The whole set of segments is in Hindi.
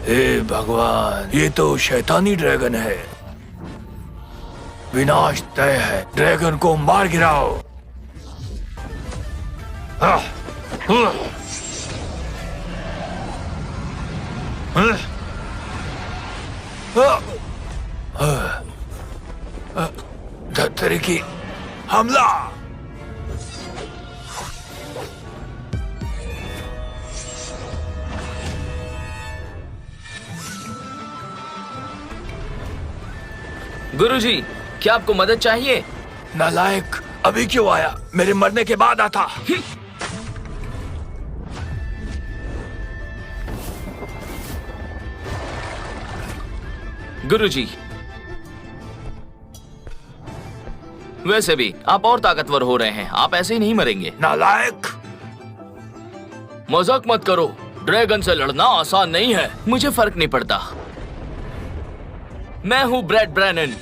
हे भगवान, ये तो शैतानी ड्रैगन है। विनाश तय है, ड्रैगन को मार गिराओ। धत्तरी की हमला। गुरुजी, क्या आपको मदद चाहिए? नालायक, अभी क्यों आया? मेरे मरने के बाद आता। गुरुजी, वैसे भी आप और ताकतवर हो रहे हैं, आप ऐसे ही नहीं मरेंगे। नालायक, मजाक मत करो, ड्रैगन से लड़ना आसान नहीं है। मुझे फर्क नहीं पड़ता, मैं हूं ब्रैड ब्रैनन।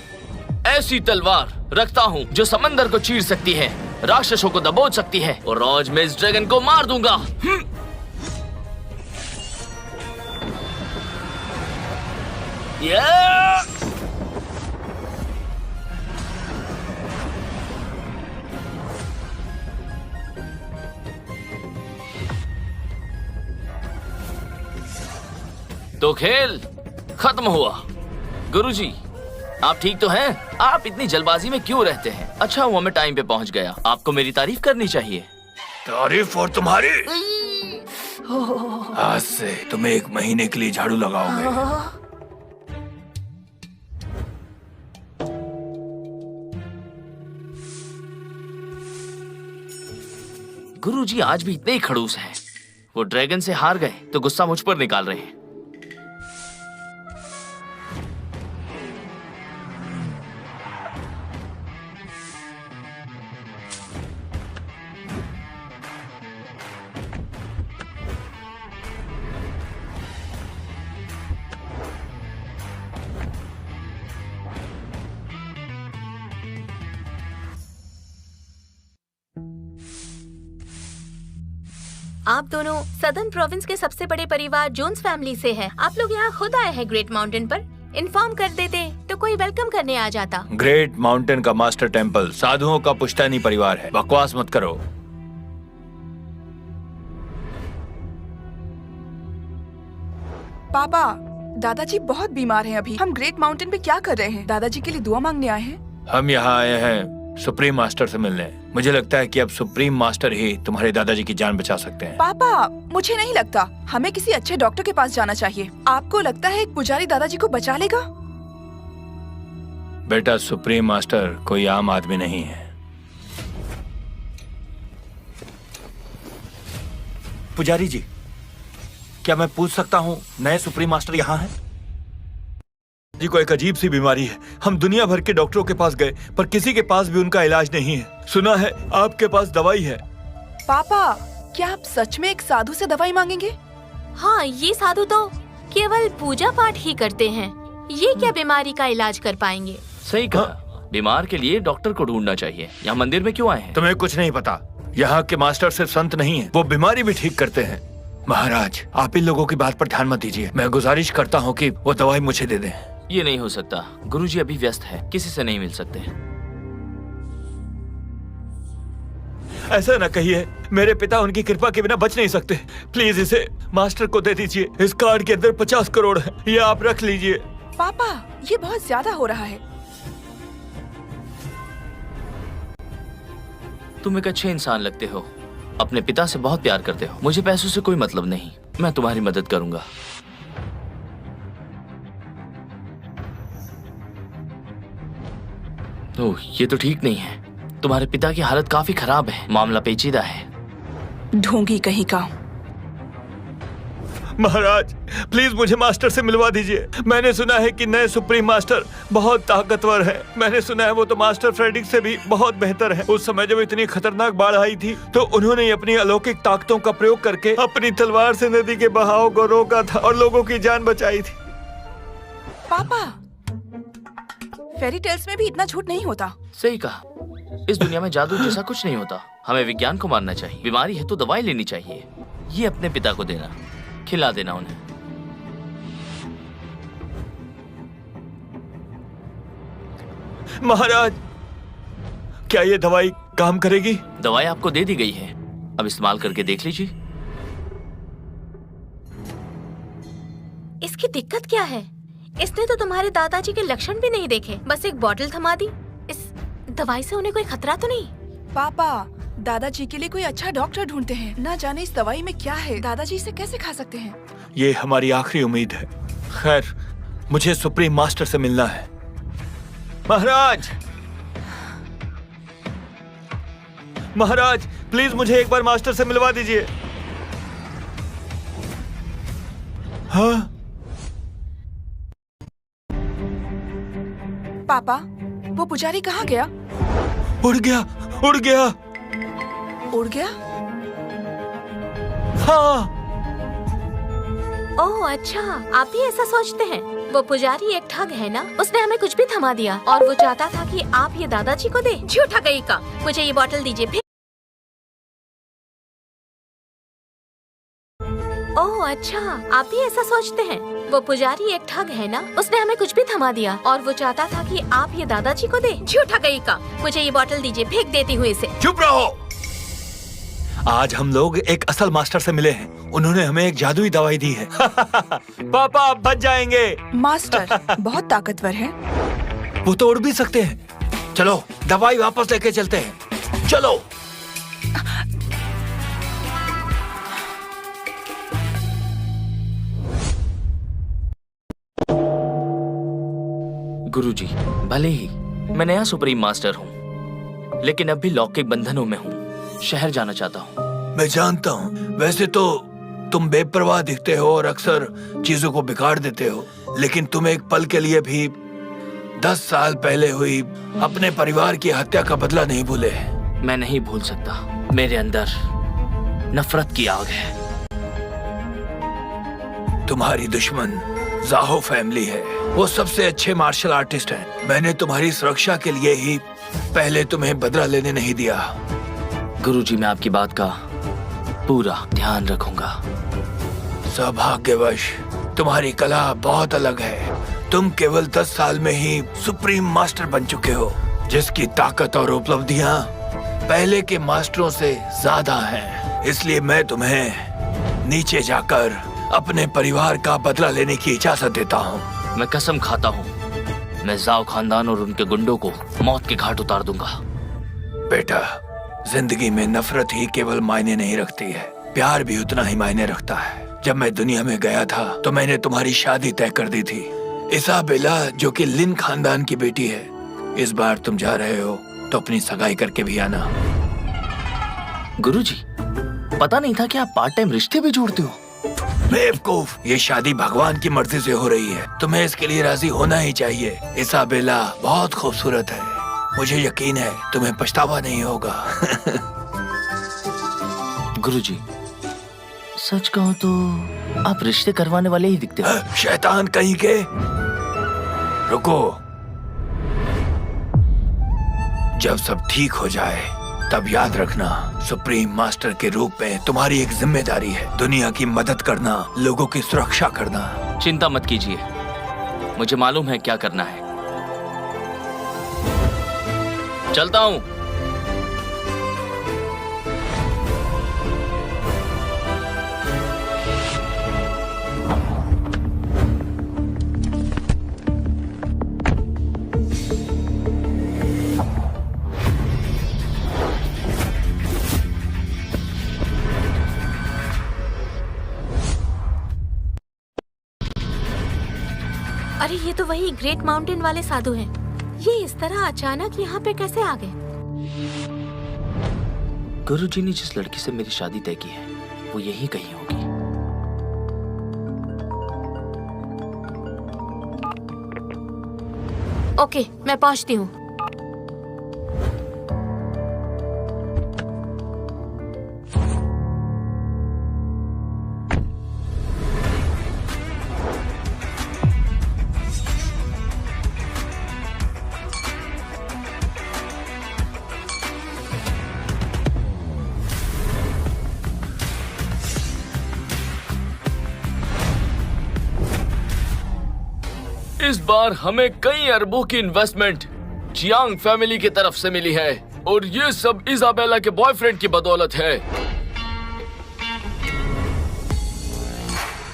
ऐसी तलवार रखता हूं जो समंदर को चीर सकती है, राक्षसों को दबोच सकती है, और आज मैं इस ड्रैगन को मार दूंगा। तो खेल खत्म हुआ। गुरुजी, आप ठीक तो हैं? आप इतनी जल्दबाजी में क्यों रहते हैं? अच्छा हुआ मैं टाइम पे पहुंच गया। आपको मेरी तारीफ करनी चाहिए। तारीफ और तुम्हारी? आज से तुम 1 महीने के लिए झाड़ू लगाओगे। गुरुजी आज भी इतने ही खड़ूस हैं। वो ड्रैगन से हार गए तो गुस्सा मुझ पर निकाल रहे हैं। आप दोनों सदर्न प्रोविंस के सबसे बड़े परिवार जोन्स फैमिली से हैं। आप लोग यहाँ खुद आए हैं ग्रेट माउंटेन पर। इन्फॉर्म कर देते तो कोई वेलकम करने आ जाता। ग्रेट माउंटेन का मास्टर टेम्पल साधुओं का पुश्तैनी परिवार है। बकवास मत करो। पापा, दादाजी बहुत बीमार हैं अभी। हम ग्रेट माउंटेन पे क्या कर रहे हैं? दादाजी के लिए दुआ मांगने आए हैं। हम यहाँ आए हैं सुप्रीम मास्टर से मिलने। मुझे लगता है कि अब सुप्रीम मास्टर ही तुम्हारे दादाजी की जान बचा सकते हैं। पापा, मुझे नहीं लगता। हमें किसी अच्छे डॉक्टर के पास जाना चाहिए। आपको लगता है एक पुजारी दादाजी को बचा लेगा? बेटा, सुप्रीम मास्टर कोई आम आदमी नहीं है। पुजारी जी, क्या मैं पूछ सकता हूँ नए सुप्रीम मास्टर यहाँ हैं? जी को एक अजीब सी बीमारी है। हम दुनिया भर के डॉक्टरों के पास गए पर किसी के पास भी उनका इलाज नहीं है। सुना है आपके पास दवाई है। पापा, क्या आप सच में एक साधु से दवाई मांगेंगे? हाँ, ये साधु तो केवल पूजा पाठ ही करते हैं। ये क्या बीमारी का इलाज कर पाएंगे? सही कहा। बीमार के लिए डॉक्टर को ढूंढना चाहिए। यहाँ मंदिर में क्यों आए हैं? तुम्हें कुछ नहीं पता। यहाँ के मास्टर सिर्फ संत नहीं है, वो बीमारी भी ठीक करते हैं। महाराज, आप इन लोगों की बात पर ध्यान मत दीजिए। मैं गुजारिश करता हूँ कि वो दवाई मुझे दे दें। ये नहीं हो सकता। गुरुजी अभी व्यस्त है, किसी से नहीं मिल सकते। ऐसा न कहिए, मेरे पिता उनकी कृपा के बिना बच नहीं सकते। प्लीज इसे मास्टर को दे दीजिए। इस कार्ड के अंदर 50 करोड़ है, ये आप रख लीजिए। पापा, ये बहुत ज्यादा हो रहा है। तुम एक अच्छे इंसान लगते हो, अपने पिता से बहुत प्यार करते हो। मुझे पैसों से कोई मतलब नहीं, मैं तुम्हारी मदद करूंगा। ओह, ये तो ठीक नहीं है। तुम्हारे पिता की हालत काफी खराब है, मामला पेचीदा है। ढोंगी कहीं का। महाराज, प्लीज मुझे मास्टर से मिलवा दीजिए। मैंने सुना है कि नए सुप्रीम मास्टर बहुत ताकतवर है। मैंने सुना है वो तो मास्टर फ्रेडरिक से भी बहुत बेहतर है। उस समय जब इतनी खतरनाक बाढ़ आई थी तो उन्होंने अपनी अलौकिक ताकतों का प्रयोग करके अपनी तलवार से नदी के बहाव को रोका था और लोगों की जान बचाई थी। पापा, फेरी टेल्स में भी इतना झूठ नहीं होता। सही कहा। इस दुनिया में जादू जैसा कुछ नहीं होता। हमें विज्ञान को मानना चाहिए। बीमारी है तो दवाई लेनी चाहिए। ये अपने पिता को देना, खिला देना उन्हें। महाराज, क्या ये दवाई काम करेगी? दवाई आपको दे दी गई है, अब इस्तेमाल करके देख लीजिए। इसकी दिक्कत क्या है? इसने तो तुम्हारे दादाजी के लक्षण भी नहीं देखे, बस एक बॉटल थमा दी। इस दवाई से उन्हें कोई खतरा तो नहीं? पापा, दादाजी के लिए कोई अच्छा डॉक्टर ढूंढते हैं। ना जाने इस दवाई में क्या है, दादाजी इसे कैसे खा सकते हैं? ये हमारी आखिरी उम्मीद है। खैर, मुझे सुप्रीम मास्टर से मिलना है। महाराज, महाराज, प्लीज मुझे एक बार मास्टर से मिलवा दीजिए। हाँ? पापा, वो पुजारी कहाँ गया? उड़ गया, उड़ गया। उड़ गया? हाँ। ओह अच्छा, आप भी ऐसा सोचते हैं? वो पुजारी एक ठग है ना, उसने हमें कुछ भी थमा दिया और वो चाहता था कि आप ये दादाजी को दे। झूठा गई का। मुझे ये बॉटल दीजिए फिर। ओह अच्छा, आप भी ऐसा सोचते हैं? वो पुजारी एक ठग है ना, उसने हमें कुछ भी थमा दिया और वो चाहता था कि आप ये दादाजी को दे। झूठा गई का। मुझे ये बॉटल दीजिए, फेंक देती हूँ इसे। चुप रहो। आज हम लोग एक असल मास्टर से मिले हैं। उन्होंने हमें एक जादुई दवाई दी है। पापा, आप बच जाएंगे। मास्टर बहुत ताकतवर है। वो तो उड़ भी सकते हैं। चलो, दवाई वापस लेके चलते हैं। चलो। गुरुजी, भले ही मैं नया सुप्रीम मास्टर हूँ, लेकिन अब भी लॉक के बंधनों में हूँ। शहर जाना चाहता हूँ। मैं जानता हूँ, वैसे तो तुम बेपरवाह दिखते हो और अक्सर चीजों को बिगाड़ देते हो, लेकिन तुम एक पल के लिए भी 10 साल पहले हुई अपने परिवार की हत्या का बदला नहीं भूले। मैं नहीं भूल सकता। मेरे अंदर नफरत की आग है। तुम्हारी दुश्मन जाहो फैमिली है। वो सबसे अच्छे मार्शल आर्टिस्ट हैं। मैंने तुम्हारी सुरक्षा के लिए ही पहले तुम्हें बदला लेने नहीं दिया। गुरुजी, मैं आपकी बात का पूरा ध्यान रखूंगा। सौभाग्यवश तुम्हारी कला बहुत अलग है। तुम केवल 10 साल में ही सुप्रीम मास्टर बन चुके हो, जिसकी ताकत और उपलब्धियां पहले के मास्टरों से ज्यादा हैं। इसलिए मैं तुम्हें नीचे जाकर अपने परिवार का बदला लेने की इजाजत देता हूँ। मैं कसम खाता हूँ, मैं जाओ खानदान और उनके गुंडों को मौत के घाट उतार दूंगा। बेटा, जिंदगी में नफरत ही केवल मायने नहीं रखती है, प्यार भी उतना ही मायने रखता है। जब मैं दुनिया में गया था तो मैंने तुम्हारी शादी तय कर दी थी, इसाबेला, जो कि लिन खानदान की बेटी है। इस बार तुम जा रहे हो तो अपनी सगाई करके भी आना। गुरुजी, पता नहीं था कि आप पार्ट टाइम रिश्ते भी जोड़ते हो। बेवकूफ, ये शादी भगवान की मर्जी से हो रही है। तुम्हें इसके लिए राजी होना ही चाहिए। इसाबेला बहुत खूबसूरत है। मुझे यकीन है तुम्हें पछतावा नहीं होगा। गुरुजी, सच कहूं तो आप रिश्ते करवाने वाले ही दिखते हो। शैतान कहीं के। रुको, जब सब ठीक हो जाए तब याद रखना, सुप्रीम मास्टर के रूप में तुम्हारी एक जिम्मेदारी है दुनिया की मदद करना, लोगों की सुरक्षा करना। चिंता मत कीजिए, मुझे मालूम है क्या करना है। चलता हूँ। अरे ये तो वही ग्रेट माउंटेन वाले साधु हैं। ये इस तरह अचानक यहाँ पे कैसे आ गए? गुरुजी ने जिस लड़की से मेरी शादी तय की है वो यही कहीं होगी। ओके, मैं पहुँचती हूँ। इस बार हमें कई अरबों की इन्वेस्टमेंट चियांग फैमिली की तरफ से मिली है और ये सब इजाबेला के बॉयफ्रेंड की बदौलत है।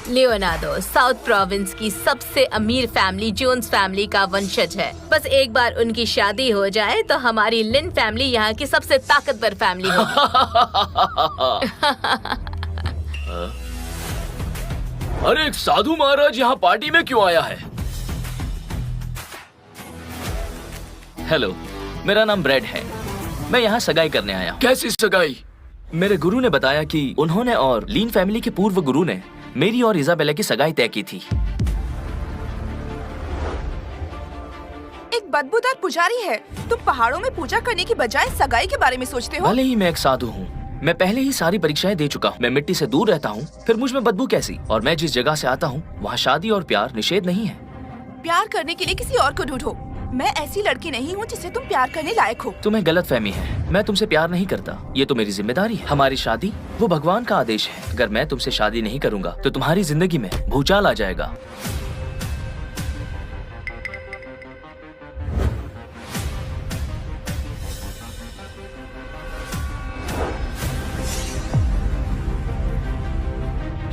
लियोनार्डो साउथ प्रोविंस की सबसे अमीर फैमिली जोन्स फैमिली का वंशज है। बस एक बार उनकी शादी हो जाए तो हमारी लिन फैमिली यहाँ की सबसे ताकतवर फैमिली होगी। अरे एक साधु महाराज यहाँ पार्टी में क्यों आया है? हेलो, मेरा नाम ब्रेड है। मैं यहाँ सगाई करने आया हूँ। कैसी सगाई? मेरे गुरु ने बताया कि उन्होंने और लीन फैमिली के पूर्व गुरु ने मेरी और इजाबेला की सगाई तय की थी। एक बदबूदार पुजारी है, तुम पहाड़ों में पूजा करने की बजाय सगाई के बारे में सोचते हो? भले ही मैं एक साधु हूँ, मैं पहले ही सारी परीक्षाएं दे चुका हूँ। मैं मिट्टी से दूर रहता हूँ, फिर मुझ में बदबू कैसी? और मैं जिस जगह से आता हूँ वहाँ शादी और प्यार निषेध नहीं है। प्यार करने के लिए किसी और को ढूंढो। मैं ऐसी लड़की नहीं हूँ जिसे तुम प्यार करने लायक हो। तुम्हें गलत फहमी है, मैं तुमसे प्यार नहीं करता, ये तो मेरी जिम्मेदारी है। हमारी शादी वो भगवान का आदेश है। अगर मैं तुमसे शादी नहीं करूंगा तो तुम्हारी जिंदगी में भूचाल आ जाएगा।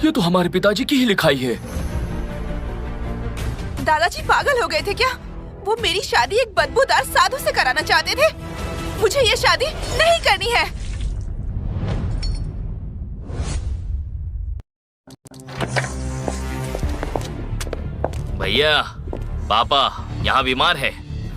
ये तो हमारे पिताजी की ही लिखाई है। दादाजी पागल हो गए थे क्या? वो मेरी शादी एक बदबूदार साधु से कराना चाहते थे। मुझे ये शादी नहीं करनी है। भैया, पापा यहाँ बीमार है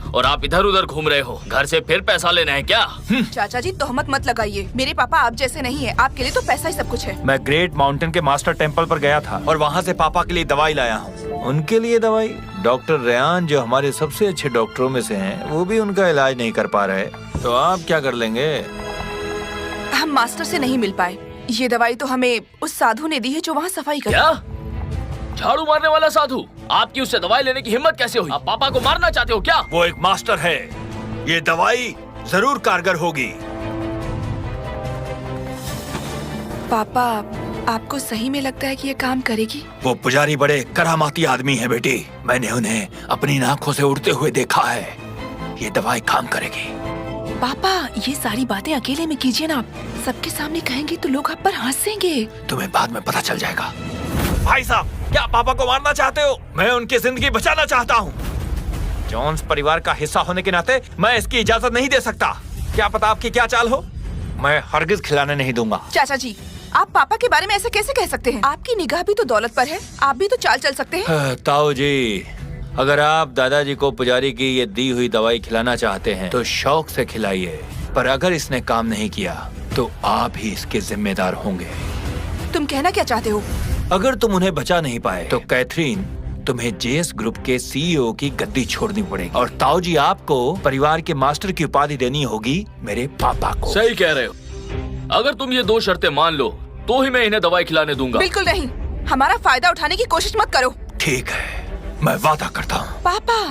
और आप इधर उधर घूम रहे हो। घर से फिर पैसा लेना है क्या? चाचा जी तोहमत मत लगाइए। मेरे पापा आप जैसे नहीं है। आपके लिए तो पैसा ही सब कुछ है। मैं ग्रेट माउंटेन के मास्टर टेम्पल पर गया था और वहाँ से पापा के लिए दवाई लाया हूँ। उनके लिए दवाई? डॉक्टर रेयान जो हमारे सबसे अच्छे डॉक्टरों में से हैं, वो भी उनका इलाज नहीं कर पा रहे, तो आप क्या कर लेंगे? हम मास्टर से नहीं मिल पाए। ये दवाई तो हमें उस साधु ने दी है जो वहाँ सफाई करे। क्या? झाड़ू मारने वाला साधु? आपकी उससे दवाई लेने की हिम्मत कैसे हुई? आप पापा को मारना चाहते हो क्या? वो एक मास्टर है, ये दवाई जरूर कारगर होगी। पापा, आपको सही में लगता है कि ये काम करेगी? वो पुजारी बड़े करामाती आदमी है बेटी, मैंने उन्हें अपनी आंखों से उड़ते हुए देखा है। ये दवाई काम करेगी। पापा, ये सारी बातें अकेले में कीजिए ना। सबके सामने कहेंगे तो लोग आप पर हंसेंगे। तुम्हें बाद में पता चल जाएगा। भाई साहब, क्या पापा को मारना चाहते हो? मैं उनकी जिंदगी बचाना चाहता हूँ। जॉन्स परिवार का हिस्सा होने के नाते मैं इसकी इजाजत नहीं दे सकता। क्या पता आपकी क्या चाल हो, मैं हरगिज खिलाने नहीं दूंगा। चाचा जी, आप पापा के बारे में ऐसे कैसे कह सकते हैं? आपकी निगाह भी तो दौलत पर है, आप भी तो चाल चल सकते हैं। ताऊ जी, अगर आप दादाजी को पुजारी की ये दी हुई दवाई खिलाना चाहते हैं तो शौक से खिलाइए, पर अगर इसने काम नहीं किया तो आप ही इसके जिम्मेदार होंगे। तुम कहना क्या चाहते हो? अगर तुम उन्हें बचा नहीं पाए तो कैथरीन, तुम्हें जेएस ग्रुप के सीईओ की गद्दी छोड़नी पड़ेगी और ताऊ जी आपको परिवार के मास्टर की उपाधि देनी होगी मेरे पापा को। सही कह रहे हो। अगर तुम ये 2 शर्तें मान लो तो ही मैं इन्हें दवाई खिलाने दूंगा। बिल्कुल नहीं, हमारा फायदा उठाने की कोशिश मत करो। ठीक है, मैं वादा करता हूँ। पापा,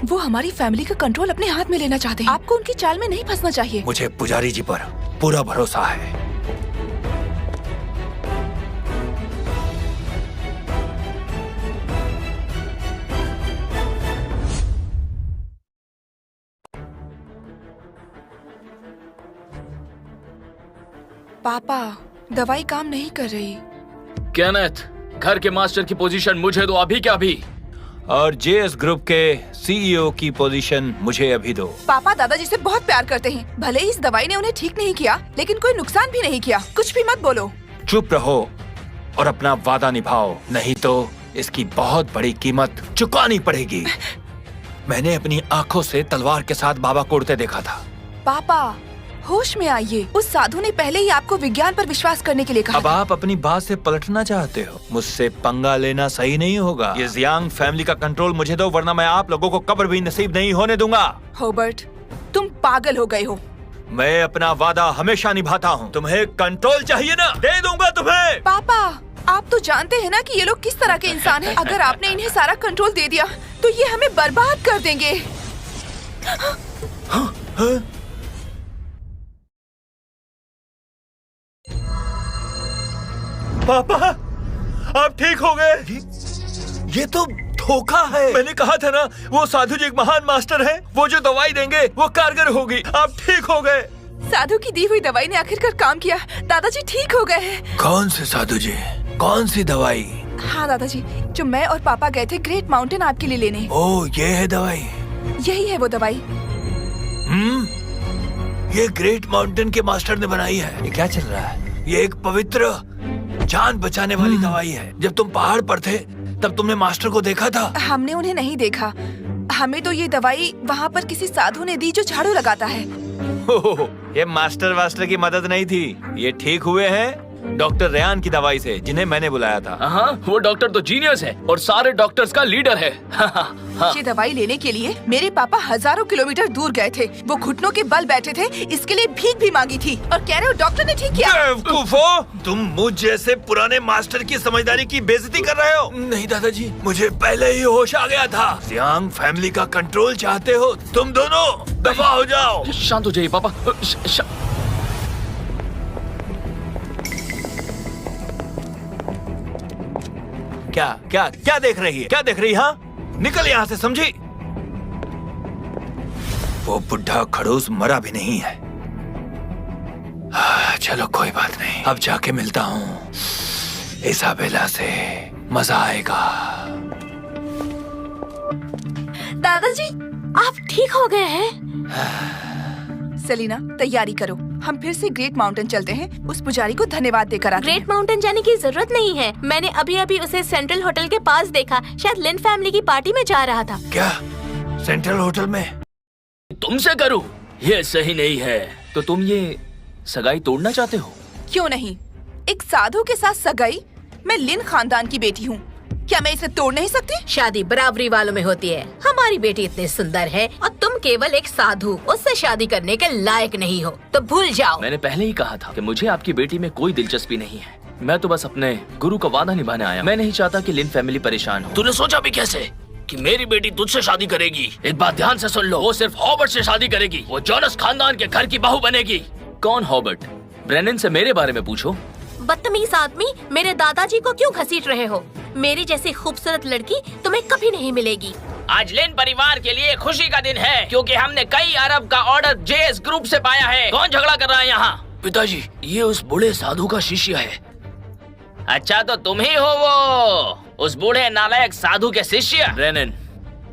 वो हमारी फैमिली का कंट्रोल अपने हाथ में लेना चाहते हैं। आपको उनकी चाल में नहीं फंसना चाहिए। मुझे पुजारी जी पर पूरा भरोसा है। पापा, दवाई काम नहीं कर रही। केनेथ, घर के मास्टर की पोजीशन मुझे दो अभी क्या अभी। और जेएस ग्रुप के सीईओ की पोजीशन मुझे अभी दो। पापा दादाजी से बहुत प्यार करते हैं। भले ही इस दवाई ने उन्हें ठीक नहीं किया, लेकिन कोई नुकसान भी नहीं किया। कुछ भी मत बोलो। चुप रहो और अपना वादा निभाओ, नहीं तो इसकी बहुत बड़ी कीमत चुकानी पड़ेगी। मैंने अपनी आंखों से तलवार के साथ बाबा को उड़ते देखा था। पापा, होश में आइए। उस साधु ने पहले ही आपको विज्ञान पर विश्वास करने के लिए कहा अब था। आप अपनी बात से पलटना चाहते हो। मुझसे पंगा लेना सही नहीं होगा। ये जियांग फैमिली का कंट्रोल मुझे दो, वरना मैं आप लोगों को कब्र भी नसीब नहीं होने दूंगा। होबर्ट, तुम पागल हो गए हो। मैं अपना वादा हमेशा निभाता हूँ। तुम्हें कंट्रोल चाहिए ना, दे दूंगा तुम्हें। पापा, आप तो जानते हैं ना कि ये लोग किस तरह के इंसान हैं। अगर आपने इन्हें सारा कंट्रोल दे दिया तो ये हमें बर्बाद कर देंगे। पापा, आप ठीक हो गए? ये तो धोखा है। मैंने कहा था ना, वो साधु जी एक महान मास्टर है, वो जो दवाई देंगे वो कारगर होगी। आप ठीक हो गए। साधु की दी हुई दवाई ने आखिरकार काम किया। दादाजी ठीक हो गए हैं। कौन से साधु जी? कौन सी दवाई? हाँ दादाजी, जो मैं और पापा गए थे ग्रेट माउंटेन आपके लिए लेने। ओह, ये है दवाई। यही है वो दवाई। ये ग्रेट माउंटेन के मास्टर ने बनाई है। ये क्या चल रहा है? ये एक पवित्र जान बचाने वाली दवाई है। जब तुम पहाड़ पर थे तब तुमने मास्टर को देखा था? हमने उन्हें नहीं देखा। हमें तो ये दवाई वहाँ पर किसी साधु ने दी जो झाड़ू लगाता है। ये मास्टर की मदद नहीं थी। ये ठीक हुए हैं डॉक्टर रेयान की दवाई से, जिन्हें मैंने बुलाया था। हाँ, वो डॉक्टर तो जीनियस है और सारे डॉक्टर्स का लीडर है। हाँ। ये दवाई लेने के लिए मेरे पापा हजारों किलोमीटर दूर गए थे। वो घुटनों के बल बैठे थे, इसके लिए भीख भी मांगी थी और कह रहे हो डॉक्टर ने ठीक किया। बेवकूफो, तुम मुझ जैसे पुराने मास्टर की समझदारी की बेइज्जती कर रहे हो। नहीं दादाजी, मुझे पहले ही होश आ गया था। सियांग फैमिली का कंट्रोल चाहते हो तुम दोनों, दफा हो जाओ। शांत हो जाइए पापा। क्या क्या क्या देख रही है? क्या देख रही है? हाँ, निकल यहाँ से, समझी? वो बुढ़ा खड़ूस मरा भी नहीं है। चलो कोई बात नहीं, अब जाके मिलता हूँ इसाबेला से, मजा आएगा। दादाजी, आप ठीक हो गए हैं? सेलिना, तैयारी करो, हम फिर से ग्रेट माउंटेन चलते हैं। उस पुजारी को धन्यवाद देकर आते हैं। ग्रेट माउंटेन जाने की जरूरत नहीं है। मैंने अभी अभी उसे सेंट्रल होटल के पास देखा। शायद लिन फैमिली की पार्टी में जा रहा था। क्या सेंट्रल होटल में? तुमसे करूं? ये सही नहीं है। तो तुम ये सगाई तोड़ना चाहते हो? क्यों नहीं, एक साधु के साथ सगाई? मैं लिन खानदान की बेटी हूँ, क्या मैं इसे तोड़ नहीं सकती? शादी बराबरी वालों में होती है। हमारी बेटी इतनी सुंदर है और तुम केवल एक साधु, उससे शादी करने के लायक नहीं हो, तो भूल जाओ। मैंने पहले ही कहा था कि मुझे आपकी बेटी में कोई दिलचस्पी नहीं है। मैं तो बस अपने गुरु का वादा निभाने आया। मैं नहीं चाहता कि लिन फैमिली परेशान हो। तूने सोचा भी कैसे कि मेरी बेटी तुझसे शादी करेगी? एक बात ध्यान से सुन लो, वो सिर्फ हॉबर्ट से शादी करेगी। वो जोनस खानदान के घर की बहू बनेगी। कौन हॉबर्ट? ब्रेनन से मेरे बारे में पूछो। बदतमीज आदमी, मेरे दादाजी को क्यों घसीट रहे हो? मेरी जैसी खूबसूरत लड़की तुम्हें कभी नहीं मिलेगी। आज लिन परिवार के लिए खुशी का दिन है, क्योंकि हमने कई अरब का ऑर्डर जेएस ग्रुप से पाया है। कौन झगड़ा कर रहा है यहाँ? पिताजी, ये उस बूढ़े साधु का शिष्य है। अच्छा, तो तुम ही हो वो उस बूढ़े नालायक साधु के शिष्य? ब्रेनन,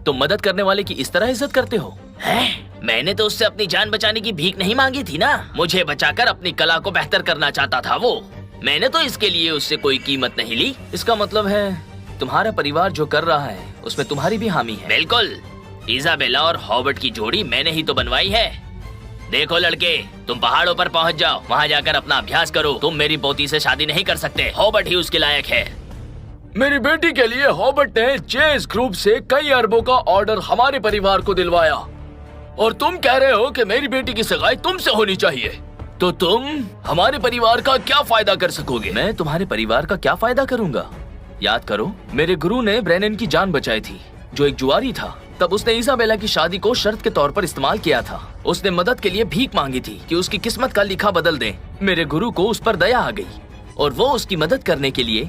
तुम मदद करने वाले की इस तरह इज्जत करते हो? हैं? मैंने तो उससे अपनी जान बचाने की भीख नहीं मांगी थी ना। मुझे बचाकर अपनी कला को बेहतर करना चाहता था वो। मैंने तो इसके लिए उससे कोई कीमत नहीं ली। इसका मतलब है तुम्हारा परिवार जो कर रहा है उसमें तुम्हारी भी हामी है। बिल्कुल, इजाबेला और हॉबर्ट की जोड़ी मैंने ही तो बनवाई है। देखो लड़के, तुम पहाड़ों पर पहुंच जाओ, वहां जाकर अपना अभ्यास करो। तुम मेरी पोती से शादी नहीं कर सकते, हॉबर्ट ही उसके लायक है। मेरी बेटी के लिए हॉबर्ट ने जेएस ग्रुप से कई अरबों का ऑर्डर हमारे परिवार को दिलवाया, और तुम कह रहे हो कि मेरी बेटी की सगाई तुमसे होनी चाहिए। तो तुम हमारे परिवार का क्या फायदा कर सकोगे? मैं तुम्हारे परिवार का क्या फायदा करूंगा? याद करो, मेरे गुरु ने ब्रेनन की जान बचाई थी, जो एक जुआरी था। तब उसने इसाबेला की शादी को शर्त के तौर पर इस्तेमाल किया था। उसने मदद के लिए भीख मांगी थी कि उसकी किस्मत का लिखा बदल दे। मेरे गुरु को उस पर दया आ गई और वो उसकी मदद करने के लिए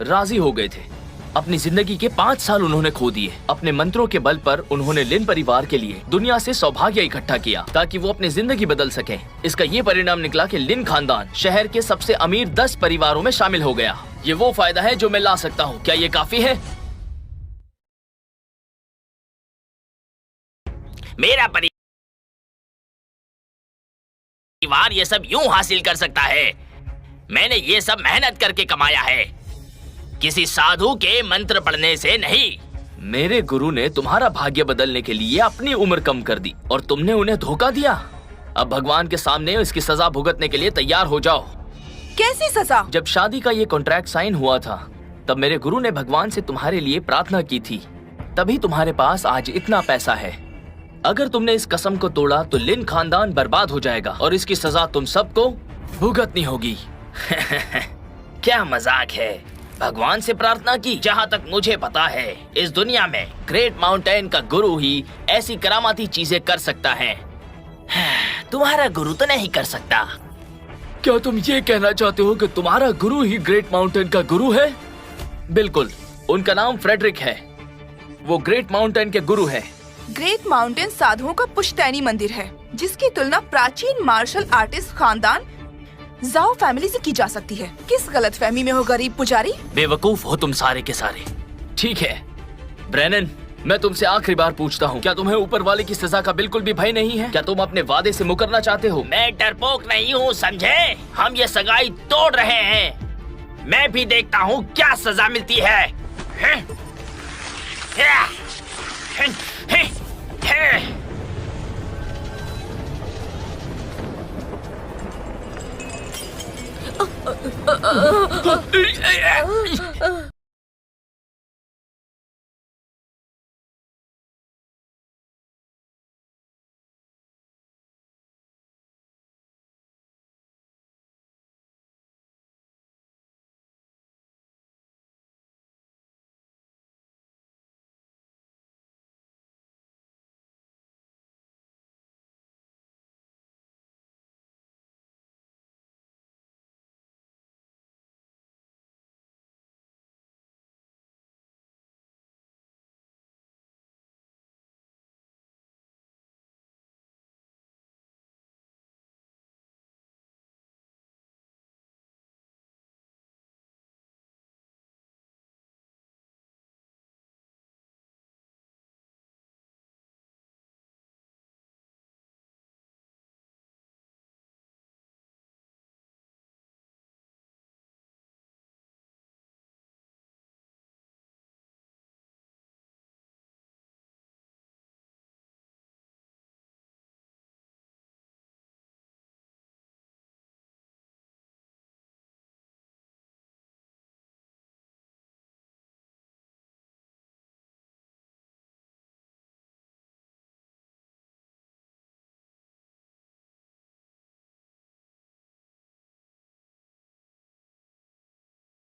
राजी हो गए थे। अपनी जिंदगी के 5 साल उन्होंने खो दिए। अपने मंत्रों के बल पर उन्होंने लिन परिवार के लिए दुनिया से सौभाग्य इकट्ठा किया ताकि वो अपनी जिंदगी बदल सके। इसका ये परिणाम निकला कि लिन खानदान शहर के सबसे अमीर 10 परिवारों में शामिल हो गया। ये वो फायदा है जो मैं ला सकता हूँ। क्या ये काफी है? मेरा परिवार ये सब यूं हासिल कर सकता है। मैंने ये सब मेहनत करके कमाया है, किसी साधु के मंत्र पढ़ने से नहीं। मेरे गुरु ने तुम्हारा भाग्य बदलने के लिए अपनी उम्र कम कर दी और तुमने उन्हें धोखा दिया। अब भगवान के सामने इसकी सजा भुगतने के लिए तैयार हो जाओ। कैसी सजा? जब शादी का ये कॉन्ट्रैक्ट साइन हुआ था तब मेरे गुरु ने भगवान से तुम्हारे लिए प्रार्थना की थी, तभी तुम्हारे पास आज इतना पैसा है। अगर तुमने इस कसम को तोड़ा तो लिन खानदान बर्बाद हो जाएगा और इसकी सजा तुम सबको भुगतनी होगी। क्या मजाक है? भगवान से प्रार्थना की? जहाँ तक मुझे पता है इस दुनिया में ग्रेट माउंटेन का गुरु ही ऐसी करामाती चीजें कर सकता है। तुम्हारा गुरु तो नहीं कर सकता। क्या तुम ये कहना चाहते हो कि तुम्हारा गुरु ही ग्रेट माउंटेन का गुरु है? बिल्कुल, उनका नाम फ्रेडरिक है। वो ग्रेट माउंटेन के गुरु हैं। ग्रेट माउंटेन साधुओं का पुश्तैनी मंदिर है, जिसकी तुलना प्राचीन मार्शल आर्टिस्ट खानदान जाओ फैमिली से की जा सकती है। किस गलतफहमी में हो गरीब पुजारी? बेवकूफ हो तुम सारे के सारे। ठीक है ब्रेनन, मैं तुमसे आखिरी बार पूछता हूँ, क्या तुम्हें ऊपर वाले की सजा का बिल्कुल भी भय नहीं है? क्या तुम अपने वादे से मुकरना चाहते हो? मैं डरपोक नहीं हूँ, समझे? हम ये सगाई तोड़ रहे हैं। मैं भी देखता हूँ क्या सजा मिलती है।